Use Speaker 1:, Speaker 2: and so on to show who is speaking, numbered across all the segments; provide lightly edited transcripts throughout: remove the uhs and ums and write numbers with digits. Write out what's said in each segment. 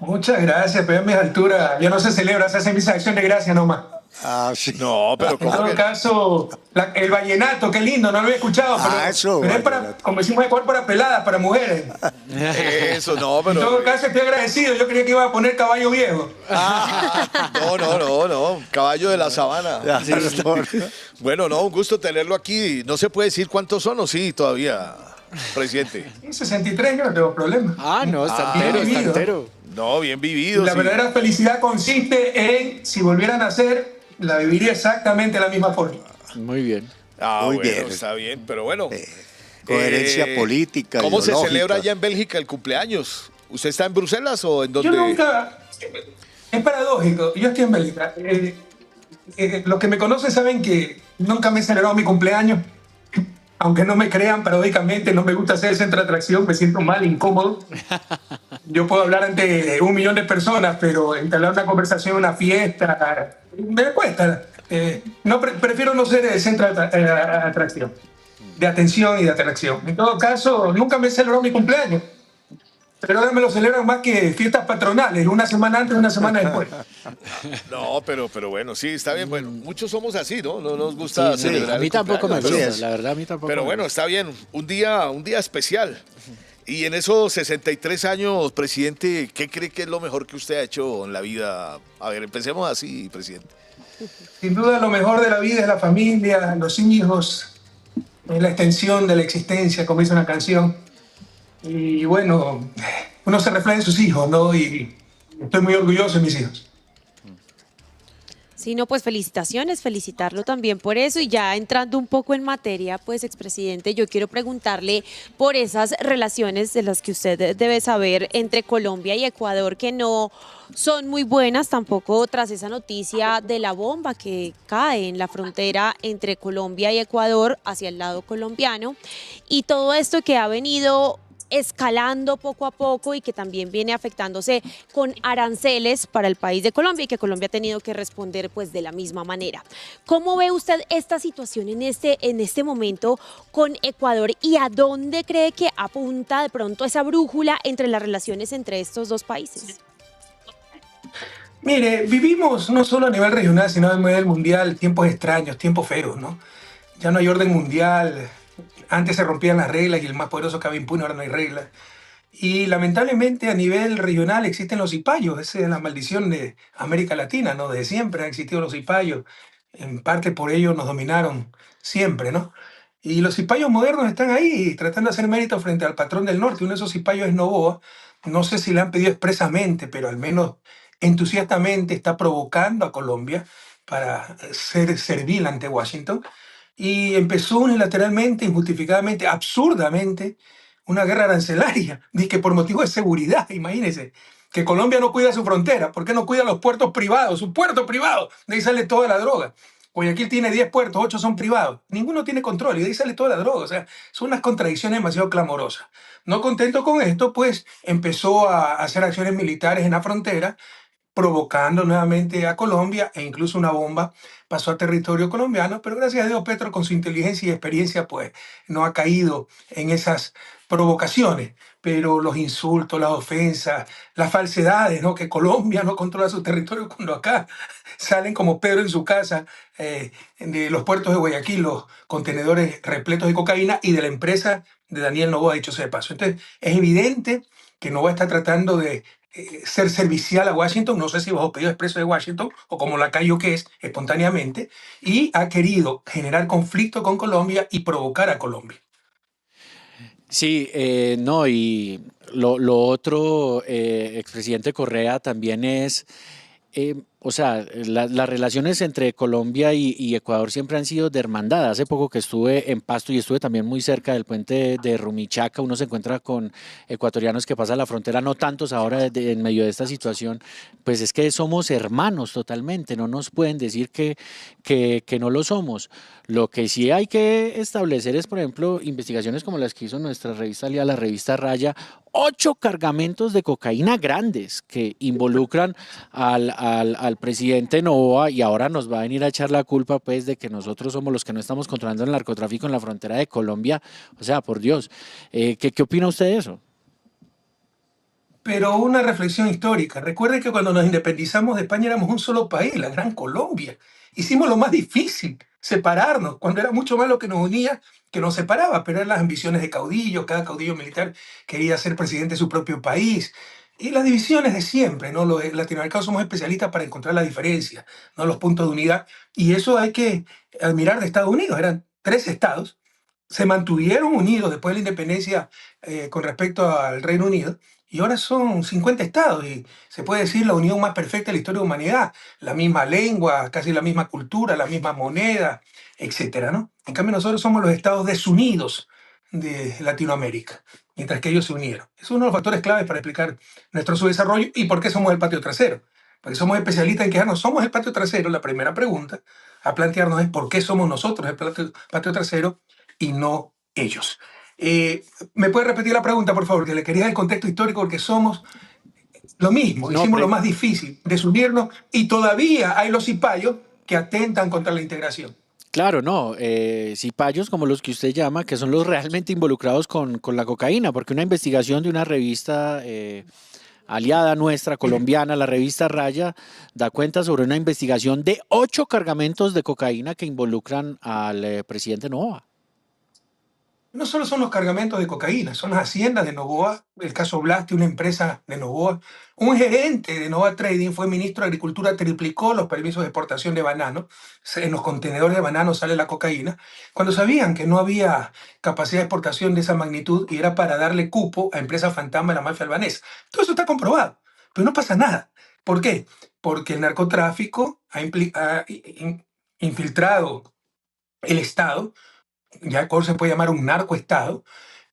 Speaker 1: Muchas gracias, pero a mis alturas ya no se celebra, se hace misa de acción de gracia nomás.
Speaker 2: Ah, sí.
Speaker 3: No, pero
Speaker 1: En
Speaker 3: ¿cómo
Speaker 1: todo
Speaker 3: que?
Speaker 1: caso, el vallenato, qué lindo, no lo había escuchado,
Speaker 2: Ah, eso,
Speaker 1: pero es para,
Speaker 2: vallenato.
Speaker 1: como decimos en Ecuador, para peladas, para mujeres.
Speaker 3: Eso, no,
Speaker 1: En
Speaker 3: pero...
Speaker 1: todo caso, estoy agradecido, yo creía que iba a poner caballo viejo.
Speaker 3: No, no, no, no. Caballo de la sabana.
Speaker 2: Ya, perdón.
Speaker 3: Bueno, no, un gusto tenerlo aquí. No se puede decir cuántos son o sí todavía, presidente.
Speaker 1: En 63 yo no tengo problema.
Speaker 4: Ah, no, está
Speaker 1: Bien
Speaker 4: entero, está
Speaker 1: vivido.
Speaker 4: entero.
Speaker 3: No, bien
Speaker 1: Y
Speaker 3: vivido,
Speaker 1: la
Speaker 3: sí.
Speaker 1: verdadera felicidad consiste en, si volvieran a nacer, la viviría exactamente de la misma forma.
Speaker 4: Muy bien.
Speaker 3: Ah,
Speaker 2: Muy
Speaker 3: bueno,
Speaker 2: bien.
Speaker 3: está bien, pero bueno.
Speaker 2: Coherencia política,
Speaker 3: ¿Cómo se
Speaker 2: ideológica.
Speaker 3: celebra allá en Bélgica el cumpleaños? ¿Usted está en Bruselas o en
Speaker 1: Yo
Speaker 3: dónde?
Speaker 1: nunca, es paradójico, yo estoy en Bélgica. Los que me conocen saben que nunca me he celebrado mi cumpleaños, aunque no me crean, paradójicamente no me gusta ser el centro de atracción, me siento mal, incómodo. Yo puedo hablar ante 1 millón de personas, pero entablar una conversación, una fiesta, me cuesta. No, prefiero no ser el centro de atracción, de atención y de atracción. En todo caso, nunca me he celebrado mi cumpleaños. Pero ahora me lo celebran más que fiestas patronales, una semana antes, una semana después.
Speaker 3: No, pero bueno, sí, está bien. Bueno, muchos somos así, ¿no? No nos gusta
Speaker 4: Sí,
Speaker 3: celebrar
Speaker 4: a mí
Speaker 3: el
Speaker 4: tampoco me
Speaker 3: cumpleaños,
Speaker 4: gusta, la verdad a mí tampoco
Speaker 3: pero
Speaker 4: me
Speaker 3: bueno,
Speaker 4: gusta.
Speaker 3: está bien. Un día especial. Y en esos 63 años, presidente, ¿qué cree que es lo mejor que usted ha hecho en la vida? A ver, empecemos así, presidente.
Speaker 1: Sin duda lo mejor de la vida es la familia, los hijos, la extensión de la existencia, como dice una canción. Y bueno, uno se refleja en sus hijos, ¿no? Y estoy muy orgulloso de mis hijos.
Speaker 5: Sí, no, pues felicitaciones, felicitarlo también por eso. Y ya entrando un poco en materia, pues, expresidente, yo quiero preguntarle por esas relaciones de las que usted debe saber entre Colombia y Ecuador, que no son muy buenas tampoco tras esa noticia de la bomba que cae en la frontera entre Colombia y Ecuador hacia el lado colombiano. Y todo esto que ha venido escalando poco a poco y que también viene afectándose con aranceles para el país de Colombia y que Colombia ha tenido que responder pues de la misma manera. ¿Cómo ve usted esta situación en este momento con Ecuador y a dónde cree que apunta de pronto esa brújula entre las relaciones entre estos dos países?
Speaker 1: Mire, vivimos no solo a nivel regional, sino a nivel mundial tiempos extraños, tiempos feos, ¿no? Ya no hay orden mundial. Antes se rompían las reglas y el más poderoso quedaba impune, ahora no hay reglas. Y lamentablemente a nivel regional existen los cipayos, esa es la maldición de América Latina, ¿no? Desde siempre han existido los cipayos, en parte por ello nos dominaron siempre, ¿no? Y los cipayos modernos están ahí tratando de hacer mérito frente al patrón del norte. Uno de esos cipayos es Noboa. No sé si le han pedido expresamente, pero al menos entusiastamente está provocando a Colombia para ser servil ante Washington. Y empezó unilateralmente, injustificadamente, absurdamente, una guerra arancelaria, que por motivos de seguridad, imagínense, que Colombia no cuida su frontera, ¿por qué no cuida los puertos privados? Su puerto privado, de ahí sale toda la droga. Guayaquil tiene 10 puertos, 8 son privados, ninguno tiene control y de ahí sale toda la droga, o sea, son unas contradicciones demasiado clamorosas. No contento con esto, pues empezó a hacer acciones militares en la frontera, provocando nuevamente a Colombia e incluso una bomba pasó a territorio colombiano, pero gracias a Dios Petro con su inteligencia y experiencia pues no ha caído en esas provocaciones, pero los insultos, las ofensas, las falsedades, ¿no? Que Colombia no controla su territorio cuando acá salen como Pedro en su casa de los puertos de Guayaquil, los contenedores repletos de cocaína y de la empresa de Daniel Noboa, dicho sea de paso. Entonces es evidente que Noboa está tratando de ser servicial a Washington, no sé si bajo pedido expreso de Washington o como lacayo que es, espontáneamente, y ha querido generar conflicto con Colombia y provocar a Colombia.
Speaker 4: Sí, no, y lo otro, expresidente Correa, también es, o sea, las relaciones entre Colombia y Ecuador siempre han sido de hermandad. Hace poco que estuve en Pasto y estuve también muy cerca del puente de Rumichaca, uno se encuentra con ecuatorianos que pasan la frontera, no tantos ahora en medio de esta situación, pues es que somos hermanos totalmente, no nos pueden decir que no lo somos. Lo que sí hay que establecer es, por ejemplo, investigaciones como las que hizo nuestra revista aliada, la revista Raya, 8 cargamentos de cocaína grandes que involucran al presidente Noboa y ahora nos va a venir a echar la culpa pues de que nosotros somos los que no estamos controlando el narcotráfico en la frontera de Colombia. O sea, por Dios, ¿qué opina usted de eso?
Speaker 1: pero una reflexión histórica. Recuerde que cuando nos independizamos de España éramos un solo país, la Gran Colombia. Hicimos lo más difícil, separarnos, cuando era mucho más lo que nos unía que nos separaba, pero eran las ambiciones de caudillos, cada caudillo militar quería ser presidente de su propio país. Y las divisiones de siempre, ¿no? Los latinoamericanos somos especialistas para encontrar la diferencia, ¿no? Los puntos de unidad. Y eso hay que admirar de Estados Unidos. Eran 3 estados, se mantuvieron unidos después de la independencia con respecto al Reino Unido, y ahora son 50 estados, y se puede decir la unión más perfecta de la historia de la humanidad. La misma lengua, casi la misma cultura, la misma moneda, etcétera, ¿no? En cambio, nosotros somos los estados desunidos de Latinoamérica, mientras que ellos se unieron. Es uno de los factores claves para explicar nuestro subdesarrollo y por qué somos el patio trasero. Porque somos especialistas en quejarnos, somos el patio trasero. La primera pregunta a plantearnos es por qué somos nosotros el patio trasero y no ellos. ¿Me puede repetir la pregunta, por favor? Que le quería el contexto histórico, porque somos lo mismo,
Speaker 4: No,
Speaker 1: hicimos lo más difícil, desunirnos, y todavía hay los cipayos que atentan contra la integración.
Speaker 4: claro, no, cipayos como los que usted llama, que son los realmente involucrados con la cocaína, porque una investigación de una revista aliada nuestra, colombiana, la revista Raya, da cuenta sobre una investigación de 8 cargamentos de cocaína que involucran al presidente Noboa.
Speaker 1: No solo son los cargamentos de cocaína, son las haciendas de Noboa, el caso Blasti, una empresa de Noboa. Un gerente de Nova Trading fue ministro de Agricultura, triplicó los permisos de exportación de banano. En los contenedores de banano sale la cocaína, cuando sabían que no había capacidad de exportación de esa magnitud y era para darle cupo a empresas fantasma de la mafia albanesa. Todo eso está comprobado, pero no pasa nada. ¿Por qué? Porque el narcotráfico ha infiltrado el Estado, ya se puede llamar un narcoestado,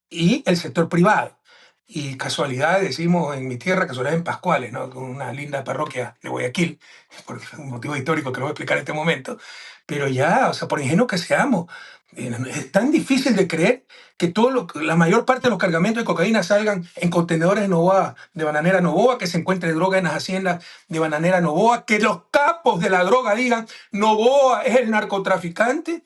Speaker 1: y el sector privado. Y casualidad, decimos en mi tierra, casualidad en Pascuales, ¿no? Con una linda parroquia de Guayaquil, por un motivo histórico que no voy a explicar en este momento, pero ya, o sea, por ingenuo que seamos, es tan difícil de creer que la mayor parte de los cargamentos de cocaína salgan en contenedores de Noboa, de Bananera Noboa, que se encuentre droga en las haciendas de Bananera Noboa, que los capos de la droga digan Noboa es el narcotraficante,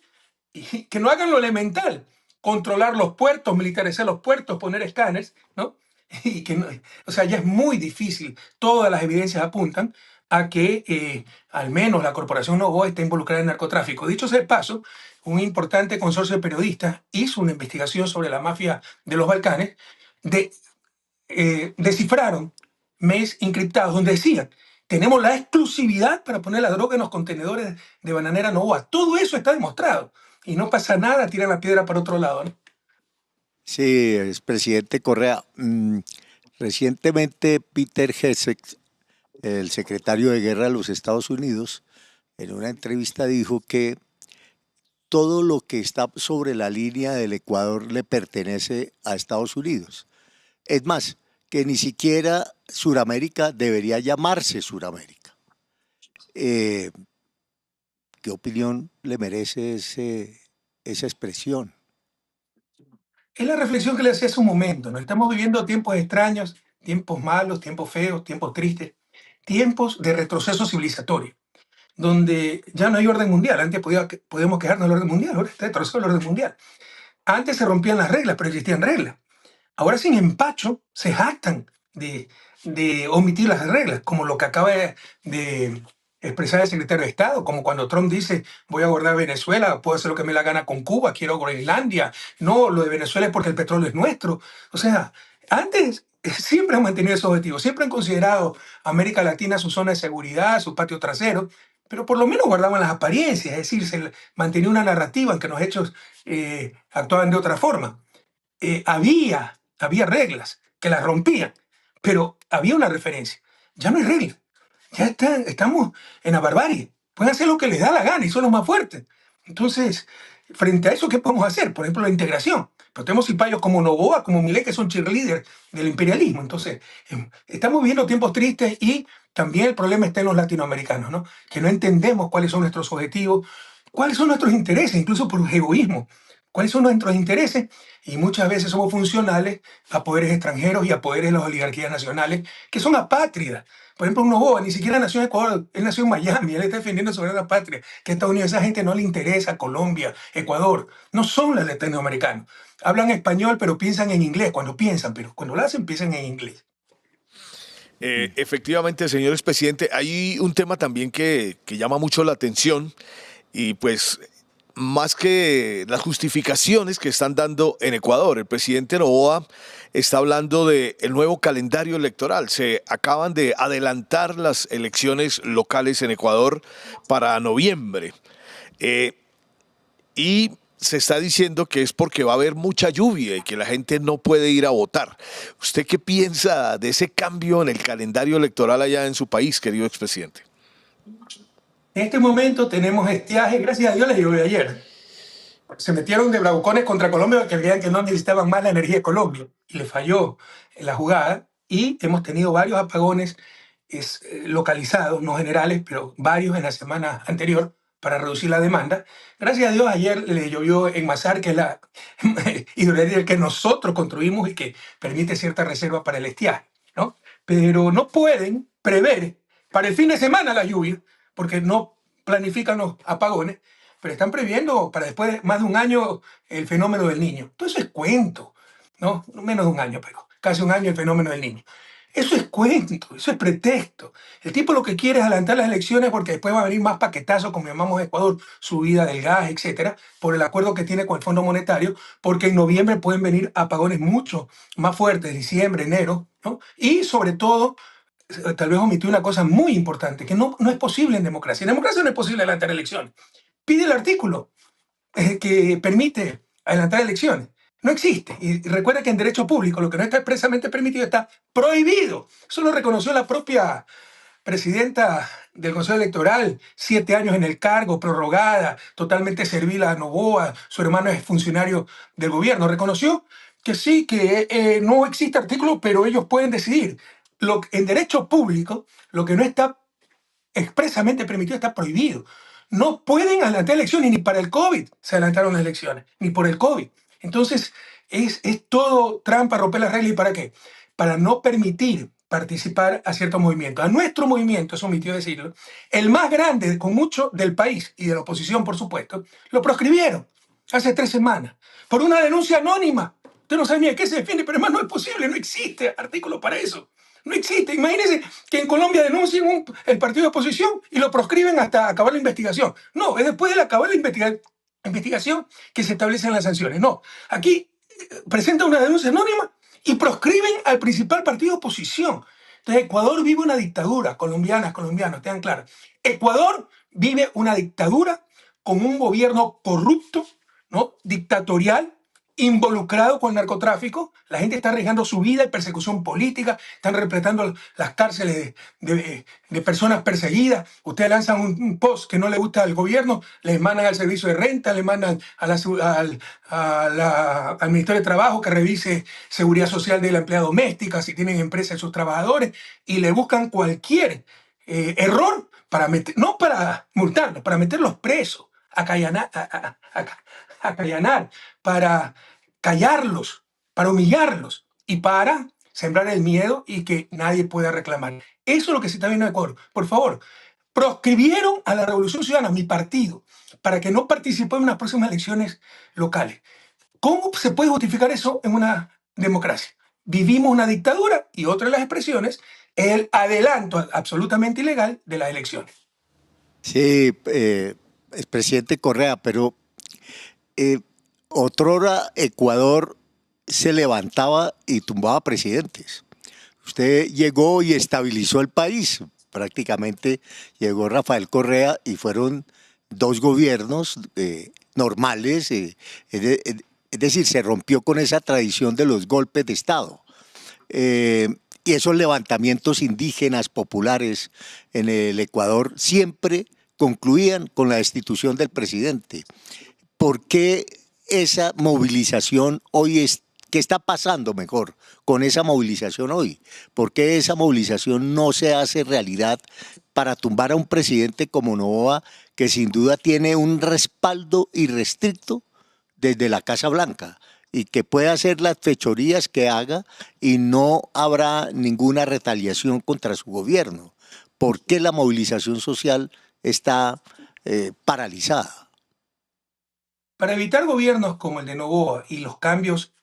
Speaker 1: y que no hagan lo elemental, controlar los puertos, militarizar los puertos, poner escáneres, ¿no? Y que no, o sea, ya es muy difícil. Todas las evidencias apuntan a que al menos la corporación Noboa está involucrada en narcotráfico. Dicho sea de paso, un importante consorcio de periodistas hizo una investigación sobre la mafia de los Balcanes, descifraron mails encriptados donde decían: tenemos la exclusividad para poner la droga en los contenedores de Bananera Noboa. Todo eso está demostrado. Y no pasa nada, tiran la piedra para otro lado, ¿no?
Speaker 2: Sí, expresidente Correa. Recientemente Peter Hegseth, el secretario de Guerra de los Estados Unidos, en una entrevista dijo que todo lo que está sobre la línea del Ecuador le pertenece a Estados Unidos. Es más, que ni siquiera Suramérica debería llamarse Suramérica. ¿Qué opinión le merece esa expresión?
Speaker 1: Es la reflexión que le hacía hace un momento, ¿no? Estamos viviendo tiempos extraños, tiempos malos, tiempos feos, tiempos tristes, tiempos de retroceso civilizatorio, donde ya no hay orden mundial. Antes podíamos quejarnos del orden mundial, ahora está retroceso del orden mundial. Antes se rompían las reglas, pero existían reglas. Ahora, sin empacho, se jactan de omitir las reglas, como lo que acaba de expresar el secretario de Estado, como cuando Trump dice: voy a guardar Venezuela, puedo hacer lo que me la gana con Cuba, quiero Groenlandia, no, lo de Venezuela es porque el petróleo es nuestro. O sea, antes siempre han mantenido esos objetivos, siempre han considerado América Latina su zona de seguridad, su patio trasero, pero por lo menos guardaban las apariencias, es decir, se mantenía una narrativa en que los hechos actuaban de otra forma. Había reglas que las rompían, pero había una referencia. Ya no hay reglas. Ya estamos en la barbarie. Pueden hacer lo que les da la gana y son los más fuertes. Entonces, frente a eso, ¿qué podemos hacer? Por ejemplo, la integración. Pero tenemos cipayos como Noboa, como Milei, que son cheerleaders del imperialismo. Entonces, estamos viviendo tiempos tristes, y también el problema está en los latinoamericanos, ¿no? Que no entendemos cuáles son nuestros objetivos, cuáles son nuestros intereses, incluso por egoísmo. ¿Cuáles son nuestros intereses? Y muchas veces somos funcionales a poderes extranjeros y a poderes de las oligarquías nacionales, que son apátridas. Por ejemplo, Noboa ni siquiera nació en Ecuador, él nació en Miami, él está defendiendo sobre la patria, que a Estados Unidos, a esa gente no le interesa Colombia, Ecuador, no son los latinoamericanos. Hablan español, pero piensan en inglés cuando piensan, pero cuando lo hacen, piensan en inglés.
Speaker 3: Efectivamente, señor expresidente, hay un tema también que llama mucho la atención y pues más que las justificaciones que están dando en Ecuador, el presidente Noboa está hablando del nuevo calendario electoral. Se acaban de adelantar las elecciones locales en Ecuador para noviembre. Y se está diciendo que es porque va a haber mucha lluvia y que la gente no puede ir a votar. ¿Usted qué piensa de ese cambio en el calendario electoral allá en su país, querido expresidente?
Speaker 1: En este momento tenemos estiaje, gracias a Dios les llovió ayer. Se metieron de bravucones contra Colombia porque creían que no necesitaban más la energía de Colombia y le falló en la jugada y hemos tenido varios apagones localizados, no generales, pero varios en la semana anterior para reducir la demanda. Gracias a Dios ayer le llovió en Mazar, que es la hidroeléctrica que nosotros construimos y que permite cierta reserva para el estiaje, ¿no? Pero no pueden prever para el fin de semana la lluvia porque no planifican los apagones, pero están previendo para después de más de un año el fenómeno del Niño. Entonces es cuento, ¿no? No menos de un año, pero casi un año el fenómeno del Niño. Eso es cuento, eso es pretexto. El tipo lo que quiere es adelantar las elecciones porque después va a venir más paquetazos, como llamamos Ecuador, subida del gas, etcétera, por el acuerdo que tiene con el Fondo Monetario, porque en noviembre pueden venir apagones mucho más fuertes, diciembre, enero, ¿no? Y sobre todo, tal vez omití una cosa muy importante, que no es posible en democracia. En democracia no es posible adelantar elecciones. Pide el artículo que permite adelantar elecciones. No existe. Y recuerda que en derecho público lo que no está expresamente permitido está prohibido. Eso lo reconoció la propia presidenta del Consejo Electoral, 7 años en el cargo, prorrogada, totalmente servil a Noboa, su hermano es funcionario del gobierno. Reconoció que sí, que no existe artículo, pero ellos pueden decidir. En derecho público, lo que no está expresamente permitido está prohibido. No pueden adelantar elecciones, ni para el COVID se adelantaron las elecciones, ni por el COVID. Entonces, es todo trampa, romper las reglas. ¿Y para qué? Para no permitir participar a ciertos movimientos. A nuestro movimiento, eso omitió decirlo, el más grande con mucho del país y de la oposición, por supuesto, lo proscribieron hace 3 semanas por una denuncia anónima. Usted no sabe ni de qué se defiende, pero hermano, no es posible, no existe artículo para eso. No existe. Imagínense que en Colombia denuncien el partido de oposición y lo proscriben hasta acabar la investigación. No, es después de acabar la investigación que se establecen las sanciones. No, aquí presentan una denuncia anónima y proscriben al principal partido de oposición. Entonces, Ecuador vive una dictadura, colombianos, tengan claro. Ecuador vive una dictadura con un gobierno corrupto, ¿no? Dictatorial, involucrado con el narcotráfico. La gente está arriesgando su vida en persecución política, están repletando las cárceles de personas perseguidas. Ustedes lanzan un post que no le gusta al gobierno, les mandan al servicio de renta, le mandan al Ministerio de Trabajo que revise seguridad social de la empleada doméstica, si tienen empresa de sus trabajadores, y le buscan cualquier error para no para multarlos, para meterlos presos, acallanar, para callarlos, para humillarlos y para sembrar el miedo y que nadie pueda reclamar. Eso es lo que se está viendo en Ecuador. Por favor, proscribieron a la Revolución Ciudadana, mi partido, para que no participara en unas próximas elecciones locales. ¿Cómo se puede justificar eso en una democracia? Vivimos una dictadura y otra de las expresiones es el adelanto absolutamente ilegal de las elecciones.
Speaker 2: Sí, presidente Correa, pero otrora Ecuador se levantaba y tumbaba presidentes. Usted llegó y estabilizó el país. Prácticamente llegó Rafael Correa y fueron 2 gobiernos normales. Es decir, se rompió con esa tradición de los golpes de Estado. Y esos levantamientos indígenas populares en el Ecuador siempre concluían con la destitución del presidente. ¿Por qué esa movilización hoy qué está pasando mejor con esa movilización hoy? ¿Por qué esa movilización no se hace realidad para tumbar a un presidente como Noboa, que sin duda tiene un respaldo irrestricto desde la Casa Blanca y que puede hacer las fechorías que haga y no habrá ninguna retaliación contra su gobierno? ¿Por qué la movilización social está paralizada?
Speaker 1: Para evitar gobiernos como el de Noboa y los cambios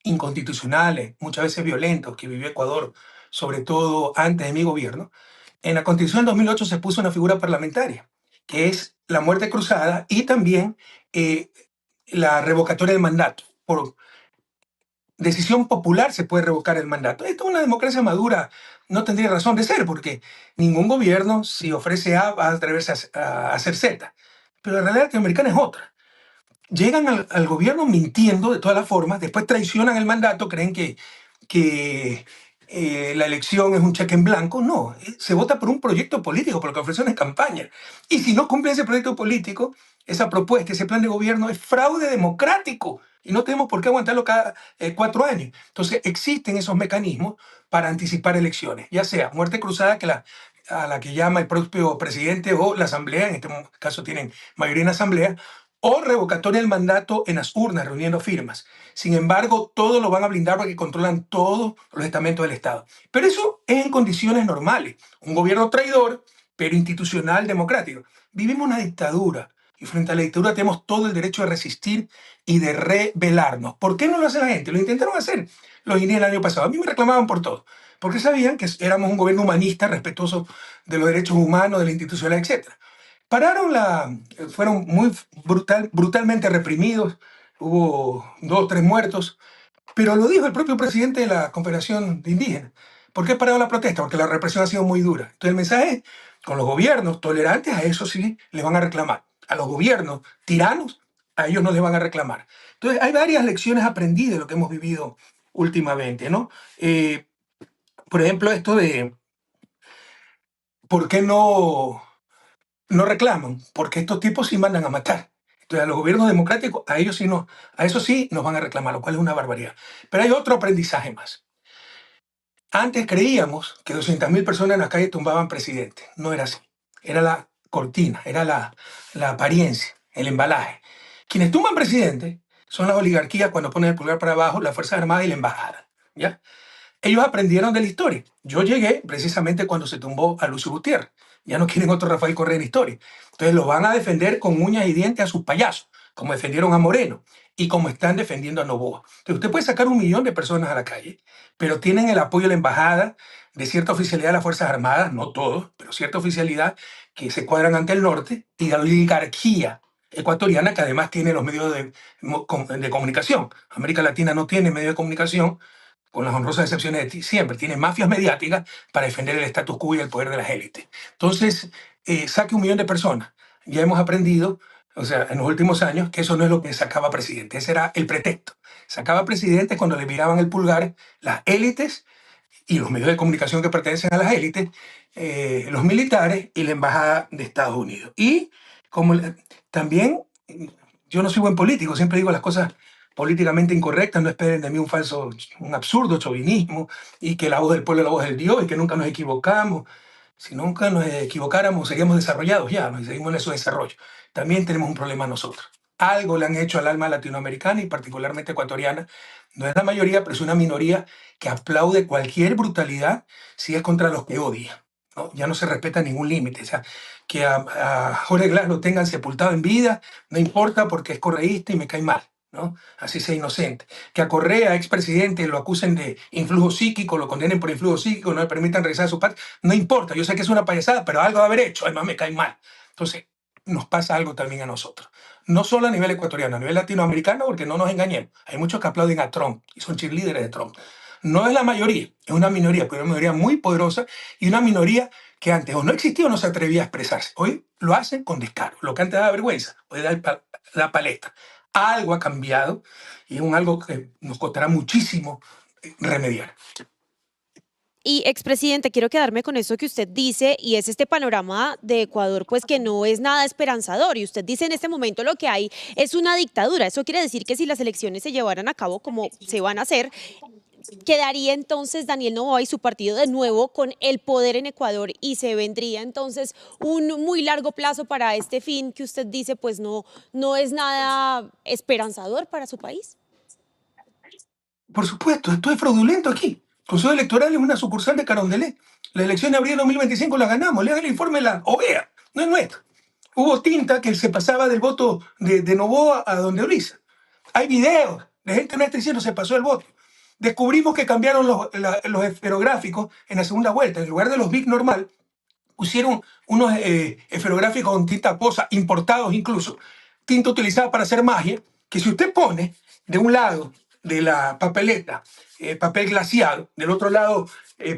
Speaker 1: inconstitucionales, muchas veces violentos, que vivió Ecuador sobre todo antes de mi gobierno, en la Constitución del 2008 se puso una figura parlamentaria, que es la muerte cruzada y también eh, la revocatoria del mandato. Por decisión popular se puede revocar el mandato. Esto es una democracia madura, no tendría razón de ser, porque ningún gobierno, si ofrece A, va a atreverse a hacer Z. Pero la realidad latinoamericana es otra. Llegan al gobierno mintiendo de todas las formas, después traicionan el mandato, creen que la elección es un cheque en blanco. No, se vota por un proyecto político, por lo que ofrecen en campaña. Y si no cumple ese proyecto político, esa propuesta, ese plan de gobierno es fraude democrático y no tenemos por qué aguantarlo cada 4 años. Entonces existen esos mecanismos para anticipar elecciones, ya sea muerte cruzada, a la que llama el propio presidente o la asamblea, en este caso tienen mayoría en la asamblea, o revocatoria del mandato en las urnas, reuniendo firmas. Sin embargo, todo lo van a blindar porque controlan todos los estamentos del Estado. Pero eso es en condiciones normales. Un gobierno traidor, pero institucional, democrático. Vivimos una dictadura y frente a la dictadura tenemos todo el derecho de resistir y de rebelarnos. ¿Por qué no lo hace la gente? Lo intentaron hacer los indígenas el año pasado. A mí me reclamaban por todo, porque sabían que éramos un gobierno humanista, respetuoso de los derechos humanos, de la institucionalidad, etc. Fueron muy brutalmente reprimidos, hubo 2 o 3 muertos, pero lo dijo el propio presidente de la Confederación de Indígenas. ¿Por qué parado la protesta? Porque la represión ha sido muy dura. Entonces el mensaje es, con los gobiernos tolerantes, a eso sí les van a reclamar. A los gobiernos tiranos, a ellos no les van a reclamar. Entonces hay varias lecciones aprendidas de lo que hemos vivido últimamente, ¿no? Por ejemplo, esto de por qué no reclaman, porque estos tipos sí mandan a matar. Entonces, a los gobiernos democráticos, a ellos sí no, a eso sí nos van a reclamar, lo cual es una barbaridad. Pero hay otro aprendizaje más. Antes creíamos que 200.000 personas en la calle tumbaban presidentes. No era así. Era la cortina, era la apariencia, el embalaje. Quienes tumban presidentes son las oligarquías cuando ponen el pulgar para abajo, las Fuerzas Armadas y la embajada. ¿Ya? Ellos aprendieron de la historia. Yo llegué precisamente cuando se tumbó a Lucio Gutiérrez. Ya no quieren otro Rafael Correa en la historia. Entonces lo van a defender con uñas y dientes a sus payasos, como defendieron a Moreno y como están defendiendo a Noboa. Entonces usted puede sacar 1 millón de personas a la calle, pero tienen el apoyo de la embajada, de cierta oficialidad de las Fuerzas Armadas, no todos, pero cierta oficialidad que se cuadran ante el norte, y la oligarquía ecuatoriana, que además tiene los medios de comunicación. América Latina no tiene medios de comunicación, con las honrosas excepciones de siempre, tiene mafias mediáticas para defender el status quo y el poder de las élites. Entonces, saque 1 millón de personas. Ya hemos aprendido, o sea, en los últimos años, que eso no es lo que sacaba presidente. Ese era el pretexto. Sacaba presidente cuando le miraban el pulgar las élites y los medios de comunicación que pertenecen a las élites, los militares y la embajada de Estados Unidos. Y como también, yo no soy buen político, siempre digo las cosas políticamente incorrectas, no esperen de mí un absurdo chauvinismo, y que la voz del pueblo es la voz del Dios, y que nunca nos equivocamos. Si nunca nos equivocáramos, seríamos desarrollados ya, nos seguimos en ese desarrollo. También tenemos un problema nosotros. Algo le han hecho al alma latinoamericana y particularmente ecuatoriana. No es la mayoría, pero es una minoría que aplaude cualquier brutalidad si es contra los que odia, ¿no? Ya no se respeta ningún límite. O sea, que a Jorge Glass lo tengan sepultado en vida, no importa porque es correísta y me cae mal, ¿no? Así sea inocente. Que a Correa, expresidente, lo acusen de influjo psíquico, lo condenen por influjo psíquico, no le permitan regresar a su patria, no importa. Yo sé que es una payasada, pero algo va a haber hecho, además me cae mal. Entonces, nos pasa algo también a nosotros. No solo a nivel ecuatoriano, a nivel latinoamericano, porque no nos engañemos. Hay muchos que aplauden a Trump y son cheerleaders de Trump. No es la mayoría, es una minoría, pero una minoría muy poderosa y una minoría que antes o no existía o no se atrevía a expresarse. Hoy lo hacen con descaro. Lo que antes daba vergüenza, hoy da palestra. Algo ha cambiado y es algo que nos costará muchísimo remediar.
Speaker 5: Y expresidente, quiero quedarme con eso que usted dice, y es este panorama de Ecuador, pues que no es nada esperanzador. Y usted dice en este momento lo que hay es una dictadura. Eso quiere decir que si las elecciones se llevaran a cabo como se van a hacer, quedaría entonces Daniel Noboa y su partido de nuevo con el poder en Ecuador, y se vendría entonces un muy largo plazo para este fin que usted dice, pues no es nada esperanzador para su país.
Speaker 1: Por supuesto, esto es fraudulento aquí. El Consejo Electoral es una sucursal de Carondelet. La elección de abril de 2025 la ganamos. Lea el informe de la OEA, no es nuestro. Hubo tinta que se pasaba del voto de Noboa a donde Uliza. Hay videos de gente nuestra diciendo se pasó el voto. Descubrimos que cambiaron los esferográficos en la segunda vuelta. En lugar de los BIC normal, pusieron unos esferográficos con tinta posa, importados incluso, tinta utilizada para hacer magia, que si usted pone de un lado de la papeleta papel glaciado, del otro lado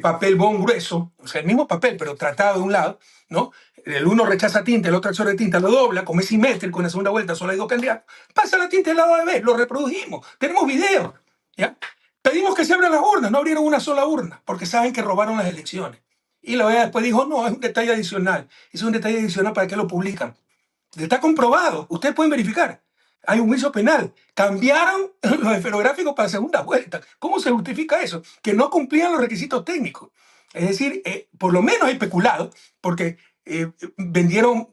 Speaker 1: papel bond grueso, o sea, el mismo papel, pero tratado de un lado, ¿no? El uno rechaza tinta, el otro absorbe tinta, lo dobla, como es simétrico, en la segunda vuelta solo hay dos candidatos, pasa la tinta del lado de B, lo reprodujimos, tenemos videos, ¿ya? Pedimos que se abran las urnas, no abrieron una sola urna, porque saben que robaron las elecciones. Y la OEA después dijo, no, es un detalle adicional. Es un detalle adicional, ¿para qué lo publican? Está comprobado, ustedes pueden verificar. Hay un juicio penal. Cambiaron los esferográficos para segunda vuelta. ¿Cómo se justifica eso? Que no cumplían los requisitos técnicos. Es decir, por lo menos hay peculado, porque vendieron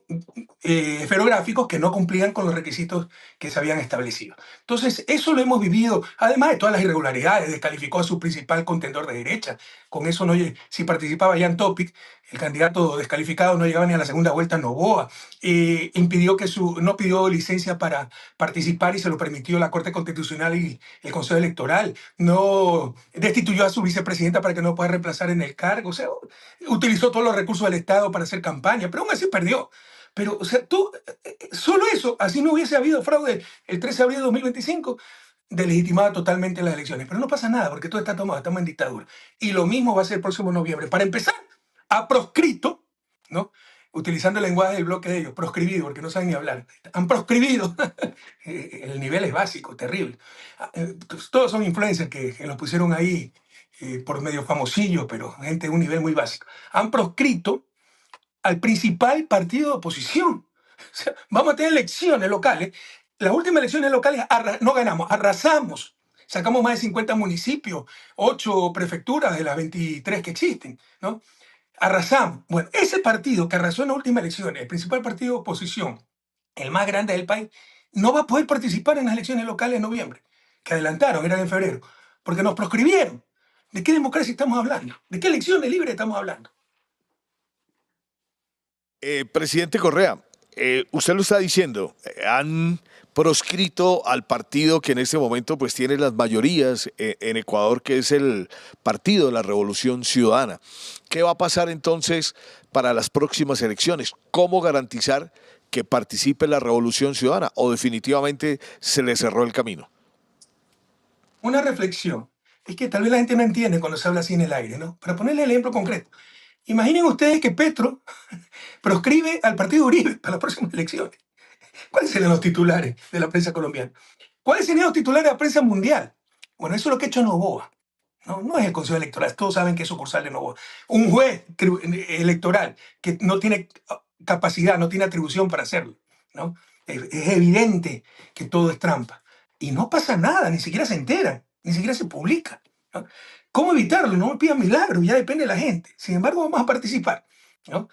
Speaker 1: esferográficos que no cumplían con los requisitos que se habían establecido. Entonces, eso lo hemos vivido, además de todas las irregularidades, descalificó a su principal contendor de derecha. Con eso, no, si participaba Jan Topic, el candidato descalificado no llegaba ni a la segunda vuelta, Noboa. Impidió no pidió licencia para participar y se lo permitió la Corte Constitucional y el Consejo Electoral. No destituyó a su vicepresidenta para que no pueda reemplazar en el cargo. O sea, utilizó todos los recursos del Estado para hacer campaña, pero aún así perdió. Pero, o sea, solo eso, así no hubiese habido fraude el 13 de abril de 2025, delegitimaba totalmente las elecciones. Pero no pasa nada, porque todo está tomado, estamos en dictadura. Y lo mismo va a ser el próximo noviembre. Para empezar, ha proscrito, ¿no? Utilizando el lenguaje del bloque de ellos, proscribido, porque no saben ni hablar. Han proscribido. El nivel es básico, terrible. Todos son influencers que los pusieron ahí por medio famosillos, pero gente de un nivel muy básico. Han proscrito al principal partido de oposición. O sea, vamos a tener elecciones locales. Las últimas elecciones locales no ganamos, arrasamos. Sacamos más de 50 municipios, 8 prefecturas de las 23 que existen, ¿no? Arrasamos. Bueno, ese partido que arrasó en las últimas elecciones, el principal partido de oposición, el más grande del país, no va a poder participar en las elecciones locales en noviembre, que adelantaron, eran en febrero, porque nos proscribieron. ¿De qué democracia estamos hablando? ¿De qué elecciones libres estamos hablando?
Speaker 3: Presidente Correa, usted lo está diciendo, han proscrito al partido que en este momento pues tiene las mayorías en Ecuador, que es el Partido de la Revolución Ciudadana. ¿Qué va a pasar entonces para las próximas elecciones? ¿Cómo garantizar que participe la Revolución Ciudadana o definitivamente se le cerró el camino?
Speaker 1: Una reflexión. Es que tal vez la gente no entiende cuando se habla así en el aire, ¿no? Para ponerle el ejemplo concreto. Imaginen ustedes que Petro proscribe al partido Uribe para las próximas elecciones. ¿Cuáles serían los titulares de la prensa colombiana? ¿Cuáles serían los titulares de la prensa mundial? Bueno, eso es lo que ha hecho Noboa. No es el Consejo Electoral, todos saben que es sucursal de Noboa. Un juez electoral que no tiene capacidad, no tiene atribución para hacerlo, ¿no? Es evidente que todo es trampa. Y no pasa nada, ni siquiera se enteran, ni siquiera se publica, ¿no? ¿Cómo evitarlo? No me pidan milagros, ya depende de la gente. Sin embargo, vamos a participar, ¿no?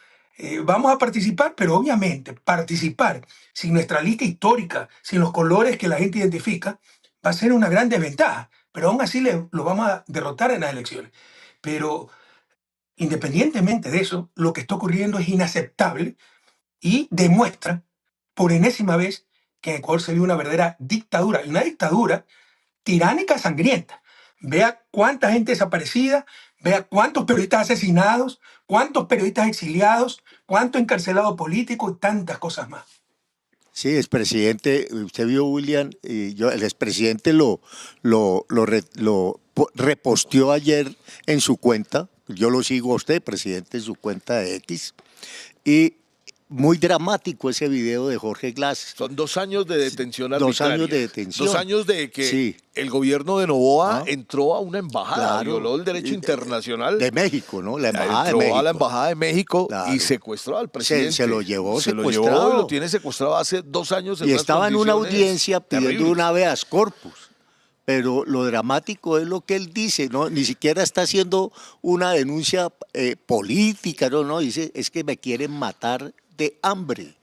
Speaker 1: Vamos a participar, pero obviamente participar sin nuestra lista histórica, sin los colores que la gente identifica, va a ser una gran desventaja. Pero aún así lo vamos a derrotar en las elecciones. Pero independientemente de eso, lo que está ocurriendo es inaceptable y demuestra por enésima vez que en Ecuador se vive una verdadera dictadura, y una dictadura tiránica, sangrienta. Vea cuánta gente desaparecida, vea cuántos periodistas asesinados, cuántos periodistas exiliados, cuánto encarcelado político y tantas cosas más.
Speaker 2: Sí, expresidente, usted vio, William, el expresidente lo reposteó ayer en su cuenta. Yo lo sigo a usted, presidente, en su cuenta de X. Y muy dramático ese video de Jorge Glass.
Speaker 3: Son 2 años de detención arbitraria.
Speaker 2: 2 años de detención.
Speaker 3: 2 años de que
Speaker 2: sí.
Speaker 3: El gobierno de Noboa entró a una embajada,
Speaker 2: claro,
Speaker 3: violó el derecho internacional.
Speaker 2: De México, ¿no? La embajada
Speaker 3: entró
Speaker 2: de México.
Speaker 3: A la embajada de México, claro, y secuestró al presidente.
Speaker 2: Se lo llevó
Speaker 3: se
Speaker 2: secuestrado.
Speaker 3: Lo llevó y lo tiene secuestrado hace 2 años.
Speaker 2: Y estaba en una audiencia pidiendo
Speaker 3: terribles.
Speaker 2: un habeas corpus. Pero lo dramático es lo que él dice, ¿no? Ni siquiera está haciendo una denuncia política, no, dice, es que me quieren matar de hambre.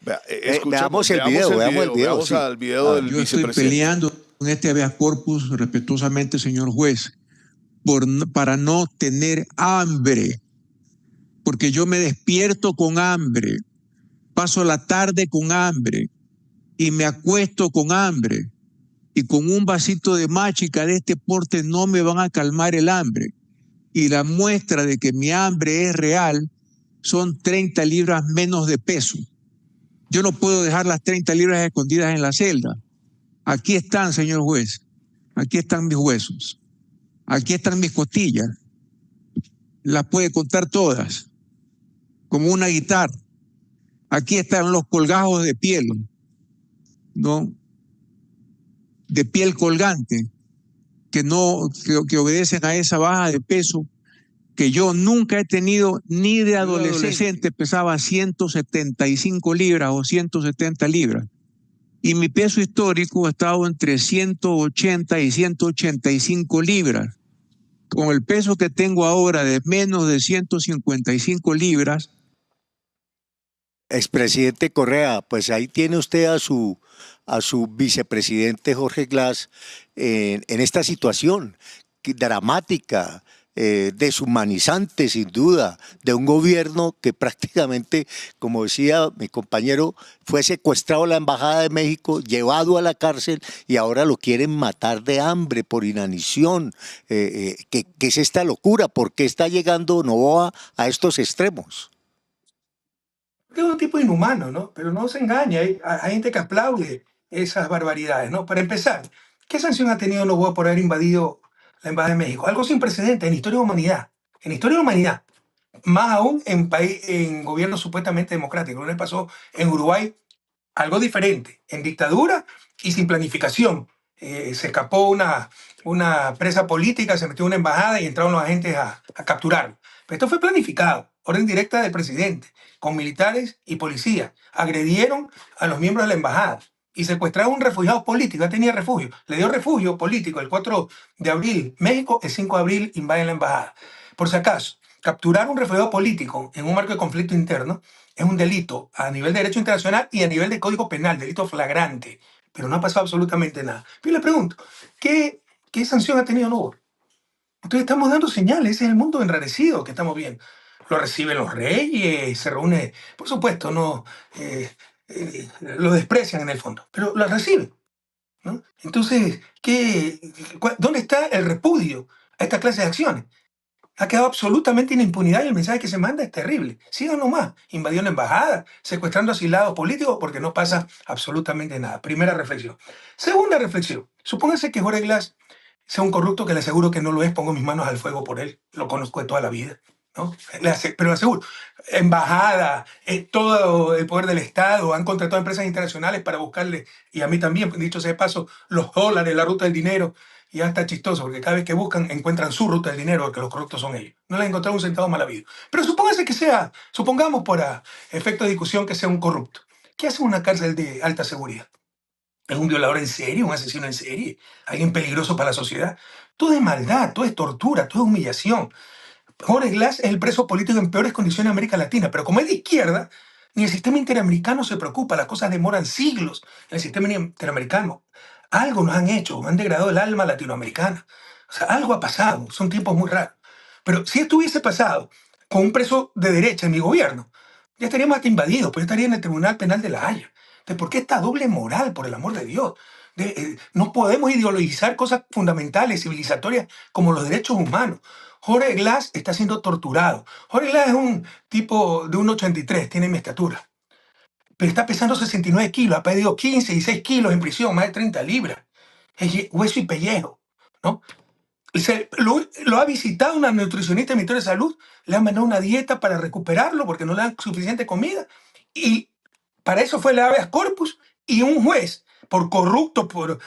Speaker 2: Veamos el video.
Speaker 3: Veamos
Speaker 2: sí.
Speaker 3: al video del
Speaker 6: Yo estoy peleando con este habeas corpus respetuosamente, señor juez, para no tener hambre, porque yo me despierto con hambre, paso la tarde con hambre y me acuesto con hambre. y con un vasito de machica de este porte no me van a calmar el hambre. Y la muestra de que mi hambre es real son 30 libras menos de peso. Yo no puedo dejar las 30 libras escondidas en la celda. Aquí están, señor juez. Aquí están mis huesos. Aquí están mis costillas. Las puede contar todas, como una guitarra. Aquí están los colgajos de piel, ¿no? De piel colgante, que obedecen a esa baja de peso que yo nunca he tenido, ni de adolescente pesaba 175 libras o 170 libras. Y mi peso histórico ha estado entre 180 y 185 libras. Con el peso que tengo ahora de menos de 155 libras.
Speaker 2: Expresidente Correa, pues ahí tiene usted a su vicepresidente Jorge Glass en esta situación dramática, deshumanizante sin duda, de un gobierno que prácticamente, como decía mi compañero, fue secuestrado a la Embajada de México, llevado a la cárcel y ahora lo quieren matar de hambre por inanición. ¿Qué es esta locura? ¿Por qué está llegando Noboa a estos extremos?
Speaker 1: Es un tipo inhumano, ¿no? Pero no se engaña, hay gente que aplaude esas barbaridades, ¿no? Para empezar, ¿qué sanción ha tenido Noboa por haber invadido la Embajada de México? Algo sin precedentes en la historia de la humanidad. En la historia de la humanidad. Más aún en gobiernos supuestamente democráticos. Lo que pasó en Uruguay, algo diferente. En dictadura y sin planificación. Se escapó una presa política, se metió en una embajada y entraron los agentes a capturarlo. Pero esto fue planificado. Orden directa del presidente, con militares y policías. Agredieron a los miembros de la embajada y secuestraron a un refugiado político. Ya tenía refugio. Le dio refugio político el 4 de abril. México, el 5 de abril, invaden la embajada. Por si acaso, capturar a un refugiado político en un marco de conflicto interno es un delito a nivel de derecho internacional y a nivel de código penal, delito flagrante. Pero no ha pasado absolutamente nada. Yo le pregunto, ¿qué sanción ha tenido Noboa? Entonces estamos dando señales, ese es el mundo enrarecido que estamos viendo. Lo reciben los reyes, se reúne, por supuesto, no lo desprecian en el fondo, pero lo reciben, ¿no? Entonces, ¿dónde está el repudio a esta clase de acciones? Ha quedado absolutamente en impunidad y el mensaje que se manda es terrible. Sigan nomás, invadió una embajada, secuestrando asilados políticos porque no pasa absolutamente nada. Primera reflexión. Segunda reflexión, supóngase que Jorge Glass sea un corrupto, que le aseguro que no lo es, pongo mis manos al fuego por él, lo conozco de toda la vida, ¿no? Pero le aseguro, embajada, todo el poder del Estado, han contratado empresas internacionales para buscarle, y a mí también, dicho sea de paso, los dólares, la ruta del dinero, y ya está chistoso, porque cada vez que buscan, encuentran su ruta del dinero, porque los corruptos son ellos. No les han encontrado un centavo mal habido. Pero supongamos por efecto de discusión que sea un corrupto. ¿Qué hace una cárcel de alta seguridad? ¿Es un violador en serie, un asesino en serie, alguien peligroso para la sociedad? Todo es maldad, todo es tortura, todo es humillación. Jorge Glass es el preso político en peores condiciones de América Latina, pero como es de izquierda, ni el sistema interamericano se preocupa, las cosas demoran siglos en el sistema interamericano. Algo nos han hecho, han degradado el alma latinoamericana. O sea, algo ha pasado, son tiempos muy raros. Pero si esto hubiese pasado con un preso de derecha en mi gobierno, ya estaríamos hasta invadidos, pues estaría en el Tribunal Penal de La Haya. Entonces, ¿por qué esta doble moral, por el amor de Dios? No podemos ideologizar cosas fundamentales, civilizatorias, como los derechos humanos. Jorge Glass está siendo torturado. Jorge Glass es un tipo de 1,83, tiene mi estatura. Pero está pesando 69 kilos, ha perdido 15 y 6 kilos en prisión, más de 30 libras. Es hueso y pellejo, ¿no? Lo ha visitado una nutricionista del Ministerio de Salud, le han mandado una dieta para recuperarlo porque no le dan suficiente comida. Y para eso fue el habeas corpus y un juez, por corrupto, por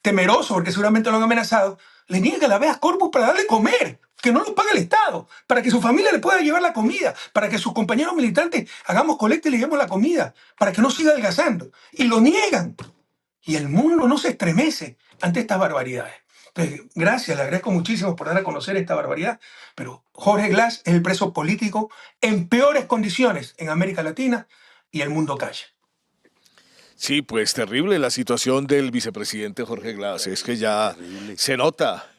Speaker 1: temeroso, porque seguramente lo han amenazado, le niega el habeas corpus para darle comer, que no lo pague el Estado, para que su familia le pueda llevar la comida, para que sus compañeros militantes hagamos colecta y le llevemos la comida, para que no siga adelgazando. Y lo niegan. Y el mundo no se estremece ante estas barbaridades. Entonces, gracias, le agradezco muchísimo por dar a conocer esta barbaridad, pero Jorge Glass es el preso político en peores condiciones en América Latina y el mundo calla.
Speaker 3: Sí, pues terrible la situación del vicepresidente Jorge Glass. Es que ya se nota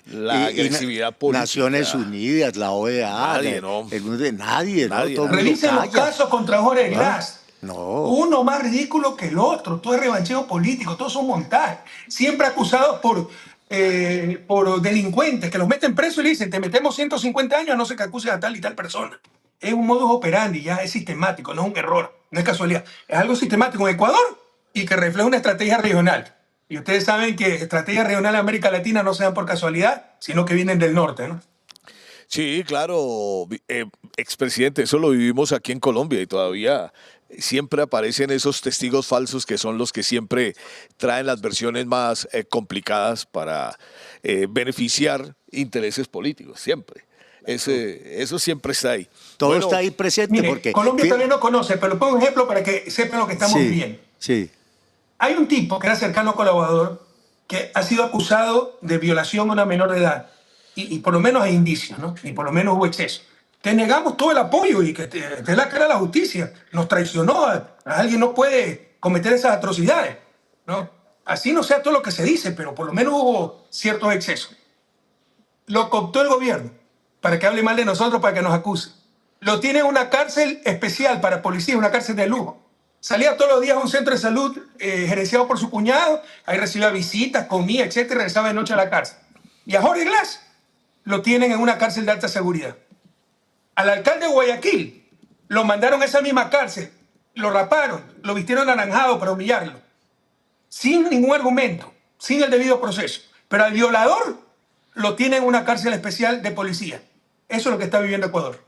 Speaker 3: la agresividad política.
Speaker 2: Naciones Unidas, la OEA,
Speaker 3: Nadie, ¿no?
Speaker 2: Nadie, ¿no? Todo el mundo
Speaker 1: Revisen los
Speaker 2: calla.
Speaker 1: casos contra Jorge Glass.
Speaker 2: No.
Speaker 1: Uno más ridículo que el otro, todo es revancheo político, todos son montajes, siempre acusados por delincuentes, que los meten presos y le dicen, te metemos 150 años a no ser que acuses a tal y tal persona. Es un modus operandi, ya es sistemático, no es un error, no es casualidad, es algo sistemático en Ecuador y que refleja una estrategia regional. Y ustedes saben que estrategias regionales de América Latina no se dan por casualidad, sino que vienen del norte, ¿no?
Speaker 3: Sí, claro, expresidente, eso lo vivimos aquí en Colombia y todavía siempre aparecen esos testigos falsos que son los que siempre traen las versiones más complicadas para beneficiar intereses políticos, siempre. Eso siempre está ahí.
Speaker 2: Todo
Speaker 3: Bueno,
Speaker 2: está ahí presente
Speaker 1: Mire,
Speaker 2: porque...
Speaker 1: Colombia también lo conoce, pero le pongo un ejemplo para que sepan lo que estamos
Speaker 2: Sí,
Speaker 1: viviendo.
Speaker 2: sí.
Speaker 1: Hay un tipo que era cercano colaborador que ha sido acusado de violación a una menor de edad y por lo menos hay indicios, ¿no? Y por lo menos hubo exceso. Te negamos todo el apoyo y que te dé la cara a la justicia. Nos traicionó. Alguien no puede cometer esas atrocidades, ¿no? Así no sea todo lo que se dice, pero por lo menos hubo ciertos excesos. Lo cooptó el gobierno para que hable mal de nosotros, para que nos acuse. Lo tiene en una cárcel especial para policías, una cárcel de lujo. Salía todos los días a un centro de salud gerenciado por su cuñado, ahí recibía visitas, comía, etcétera, y regresaba de noche a la cárcel. Y a Jorge Glass lo tienen en una cárcel de alta seguridad. Al alcalde de Guayaquil lo mandaron a esa misma cárcel, lo raparon, lo vistieron naranjado para humillarlo, sin ningún argumento, sin el debido proceso. Pero al violador lo tienen en una cárcel especial de policía. Eso es lo que está viviendo Ecuador.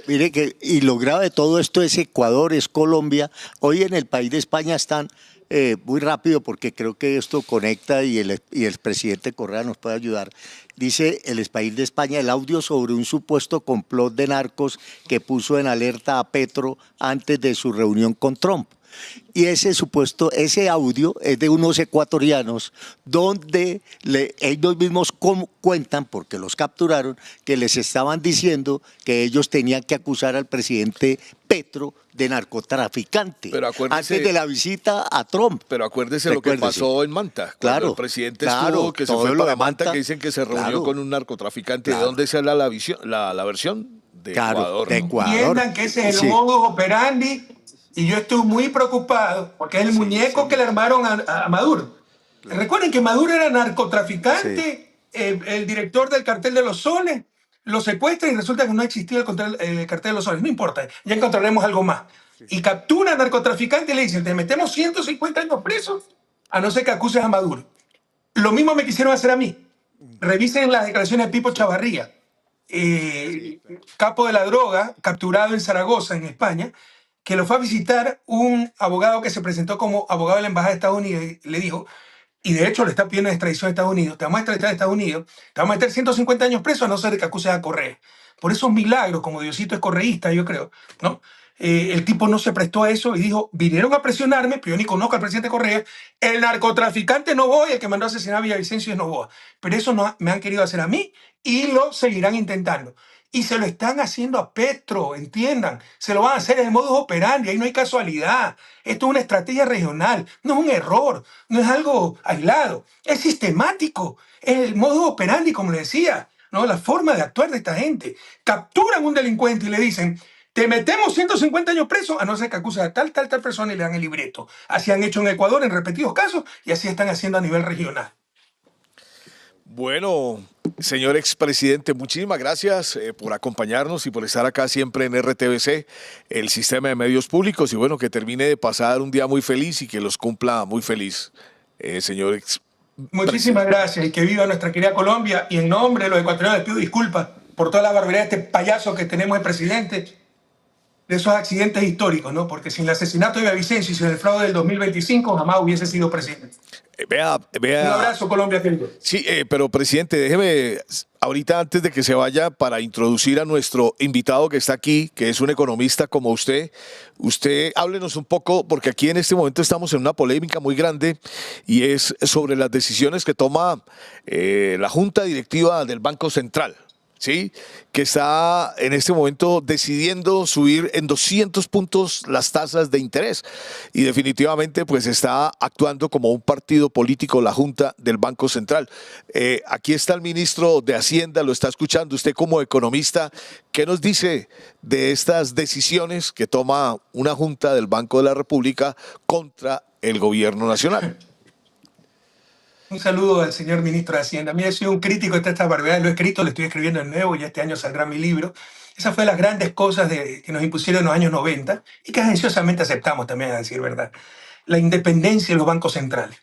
Speaker 2: Mire que, y lo grave de todo esto es Ecuador, es Colombia. Hoy en el país de España están muy rápido porque creo que esto conecta y el presidente Correa nos puede ayudar. Dice el país de España el audio sobre un supuesto complot de narcos que puso en alerta a Petro antes de su reunión con Trump. Y ese audio es de unos ecuatorianos donde ellos mismos cuentan, porque los capturaron, que les estaban diciendo que ellos tenían que acusar al presidente Petro de narcotraficante
Speaker 3: Pero acuérdese,
Speaker 2: antes de la visita a Trump.
Speaker 3: Pero acuérdese lo que pasó en Manta.
Speaker 2: Claro,
Speaker 3: El presidente
Speaker 2: claro,
Speaker 3: estuvo, que se
Speaker 2: todo
Speaker 3: fue
Speaker 2: lo
Speaker 3: para
Speaker 2: de
Speaker 3: Manta,
Speaker 2: Manta,
Speaker 3: que dicen que se reunió
Speaker 2: claro,
Speaker 3: con un narcotraficante.
Speaker 2: claro.
Speaker 3: ¿De dónde sale la versión? De
Speaker 2: Claro,
Speaker 3: Ecuador.
Speaker 2: de
Speaker 3: ¿no?
Speaker 2: Ecuador.
Speaker 1: Entiendan que ese es el
Speaker 2: Sí.
Speaker 1: modus operandi y yo estoy muy preocupado porque es el muñeco que le armaron a Maduro. Recuerden que Maduro era narcotraficante, el director del cartel de los soles, lo secuestran y resulta que no existía el cartel de los soles. No importa, ya encontraremos algo más. Y captura al narcotraficante y le dicen, te metemos 150 años presos a no ser que acuses a Maduro. Lo mismo me quisieron hacer a mí. Revisen las declaraciones de Pipo Chavarría, capo de la droga, capturado en Zaragoza, en España, que lo fue a visitar un abogado que se presentó como abogado de la Embajada de Estados Unidos y le dijo, y de hecho le está pidiendo extradición a Estados Unidos, te vamos a extraditar a Estados Unidos, te vamos a meter 150 años preso a no ser que acuses a Correa. Por esos milagros, como Diosito es correísta, yo creo, ¿no? El tipo no se prestó a eso y dijo, vinieron a presionarme, pero yo ni conozco al presidente Correa, el narcotraficante Novoa, el que mandó a asesinar a Villavicencio es Novoa. Pero eso no, me han querido hacer a mí y lo seguirán intentando. Y se lo están haciendo a Petro, entiendan. Se lo van a hacer en el modus operandi, ahí no hay casualidad. Esto es una estrategia regional, no es un error, no es algo aislado, es sistemático. Es el modus operandi, como le decía, ¿no? La forma de actuar de esta gente. Capturan a un delincuente y le dicen, te metemos 150 años preso a no ser que acuses a tal persona y le dan el libreto. Así han hecho en Ecuador en repetidos casos y así están haciendo a nivel regional.
Speaker 3: Bueno, señor expresidente, muchísimas gracias por acompañarnos y por estar acá siempre en RTBC, el sistema de medios públicos, y bueno, que termine de pasar un día muy feliz y que los cumpla muy feliz, señor expresidente.
Speaker 1: Muchísimas gracias y que viva nuestra querida Colombia. Y en nombre de los ecuatorianos les pido disculpas por toda la barbaridad de este payaso que tenemos de presidente, de esos accidentes históricos, ¿no? Porque sin el asesinato de Villavicencio y sin el fraude del 2025 jamás hubiese sido presidente.
Speaker 3: Vea.
Speaker 1: Un abrazo, Colombia, querido.
Speaker 3: Sí, pero presidente, déjeme ahorita antes de que se vaya para introducir a nuestro invitado que está aquí, que es un economista como usted háblenos un poco, porque aquí en este momento estamos en una polémica muy grande y es sobre las decisiones que toma la Junta Directiva del Banco Central ¿sí? Que está en este momento decidiendo subir en 200 puntos las tasas de interés y definitivamente pues está actuando como un partido político la Junta del Banco Central. Aquí está el ministro de Hacienda, lo está escuchando. Usted como economista, ¿qué nos dice de estas decisiones que toma una Junta del Banco de la República contra el gobierno nacional?
Speaker 1: Un saludo al señor ministro de Hacienda. A mí he sido un crítico de estas barbaridades, lo he escrito, lo estoy escribiendo de nuevo y este año saldrá mi libro. Esas fueron las grandes cosas que nos impusieron en los años 90 y que ansiosamente aceptamos también, a decir verdad. La independencia de los bancos centrales.